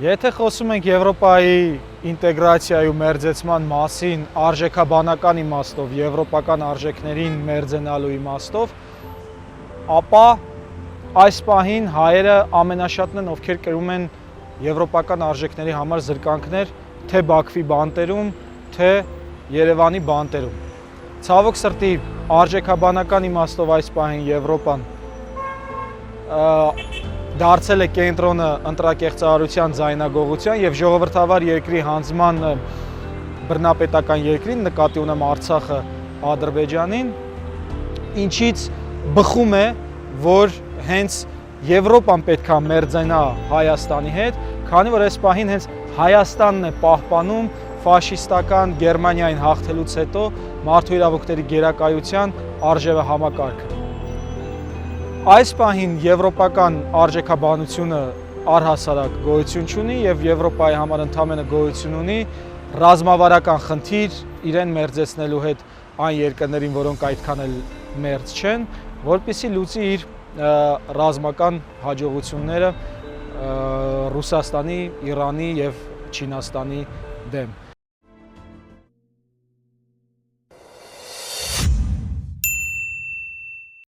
Եթե խոսում ենք Եվրոպայի ինտեգրացիայի ու մերձեցման մասին արժեքաբանական իմաստով, եվրոպական արժեքներին մերձենալու իմաստով, ապա այս պահին հայերը ամենաշատն են, ովքեր կրում են եվրոպական արժեքների համար զրկանքներ, թե Բաքվի բանտերում, թե Երևանի բանտերում։ Ցավոք սրտի արժեքաբանական իմաստով այս պահին Եվրոպան դարձել է կենտրոնը ընտրակեղծարարության ձայնագողության եւ ժողովրդավար երկրի հանձնման բռնապետական երկրին, նկատի ունեմ Արցախը, Ադրբեջանին, ինչից բխում է, որ հենց Եվրոպան պետք է մերձենա Հայաստանի հետ, քանի որ այս պահին հենց Հայաստանն է պահպանում ֆաշիստական Գերմանիային հաղթելուց հետո մարդու իրավունքների գերակայության արժեվը համակարգը։ Այս պահին եվրոպական արժեքաբանությունը առհասարակ գոյություն չունի եւ Եվրոպայի համար ընդհանրապես գոյություն ունի ռազմավարական խնդիր իրեն մերձեցնելու հետ այն երկրներին, որոնք այդքան էլ մերձ չեն, որպեսզի լուծի իր ռազմական հաջողությունները Ռուսաստանի, Իրանի եւ Չինաստանի դեմ։